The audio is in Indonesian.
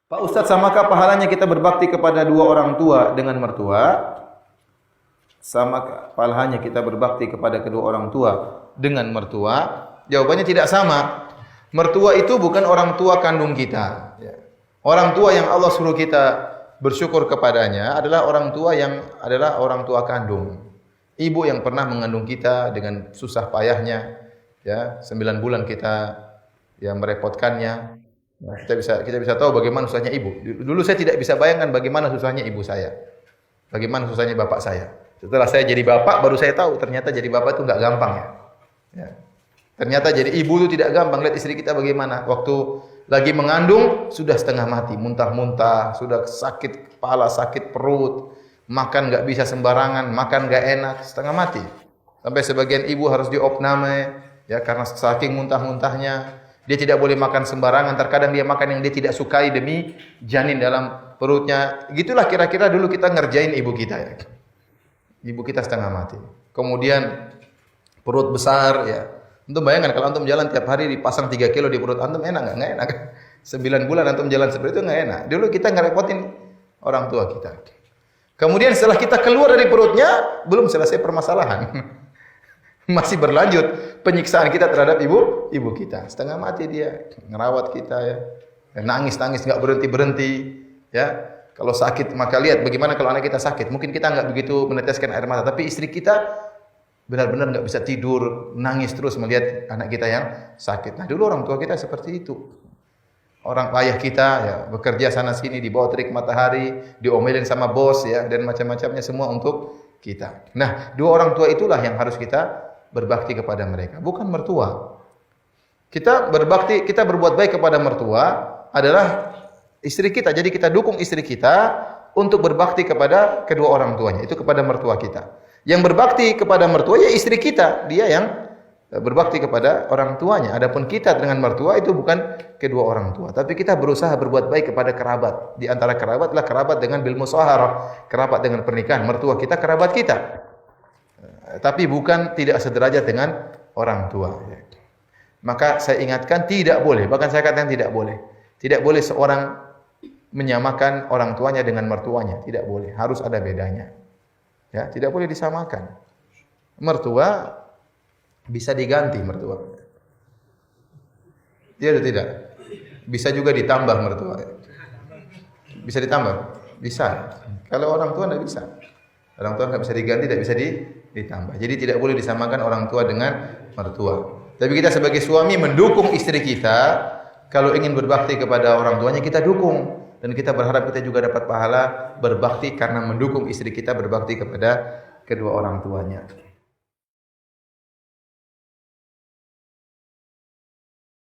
Pak Ustadz, samakah pahalanya kita berbakti kepada dua orang tua dengan mertua? Sama pahalanya kita berbakti kepada kedua orang tua dengan mertua? Jawabannya tidak sama. Mertua itu bukan orang tua kandung kita. Orang tua yang Allah suruh kita bersyukur kepadanya adalah orang tua yang adalah orang tua kandung. Ibu yang pernah mengandung kita dengan susah payahnya, ya, 9 bulan kita yang merepotkannya. Nah, kita bisa tahu bagaimana susahnya ibu. Dulu saya tidak bisa bayangkan bagaimana susahnya ibu saya. Bagaimana susahnya bapak saya. Setelah saya jadi bapak baru saya tahu ternyata jadi bapak itu enggak gampang ya. Ya. Ternyata jadi ibu itu tidak gampang. Lihat istri kita bagaimana. Waktu lagi mengandung sudah setengah mati, muntah-muntah, sudah sakit kepala, sakit perut, makan enggak bisa sembarangan, makan enggak enak, setengah mati. Sampai sebagian ibu harus diopname ya karena saking muntah-muntahnya. Dia tidak boleh makan sembarangan, terkadang dia makan yang dia tidak sukai demi janin dalam perutnya. Gitulah kira-kira dulu kita ngerjain ibu kita ya. Ibu kita setengah mati. Kemudian perut besar ya. Antum bayangkan kalau antum jalan tiap hari dipasang 3 kilo di perut antum, enak enggak? Enggak enak. 9 bulan antum jalan seperti itu enggak enak. Dulu kita ngerepotin orang tua kita. Kemudian setelah kita keluar dari perutnya, belum selesai permasalahan. Masih berlanjut penyiksaan kita terhadap ibu kita. Setengah mati dia ngerawat kita ya. Nangis-nangis enggak berhenti-berhenti ya. Kalau sakit maka lihat bagaimana kalau anak kita sakit. Mungkin kita enggak begitu meneteskan air mata, tapi istri kita benar-benar enggak bisa tidur, nangis terus melihat anak kita yang sakit. Nah, dulu orang tua kita seperti itu. Orang ayah kita ya bekerja sana sini di bawah terik matahari, diomelin sama bos ya dan macam-macamnya semua untuk kita. Nah, dua orang tua itulah yang harus kita berbakti kepada mereka, bukan mertua. Kita berbakti, kita berbuat baik kepada mertua adalah istri kita. Jadi kita dukung istri kita untuk berbakti kepada kedua orang tuanya, itu kepada mertua kita. Yang berbakti kepada mertua ya istri kita, dia yang berbakti kepada orang tuanya. Adapun kita dengan mertua itu bukan kedua orang tua, tapi kita berusaha berbuat baik kepada kerabat. Di antara kerabat adalah kerabat dengan bil musaharah, kerabat dengan pernikahan. Mertua kita kerabat kita. Tapi bukan tidak sederajat dengan orang tua. Maka saya ingatkan tidak boleh, bahkan saya katakan tidak boleh. Tidak boleh seorang menyamakan orang tuanya dengan mertuanya, tidak boleh. Harus ada bedanya. Ya, tidak boleh disamakan. Mertua bisa diganti mertua. Iya atau tidak? Bisa juga ditambah mertua. Bisa ditambah? Bisa. Kalau orang tua tidak bisa. Orang tua enggak bisa diganti, tidak bisa ditambah. Jadi tidak boleh disamakan orang tua dengan mertua. Tapi kita sebagai suami mendukung istri kita, kalau ingin berbakti kepada orang tuanya kita dukung dan kita berharap kita juga dapat pahala berbakti karena mendukung istri kita berbakti kepada kedua orang tuanya.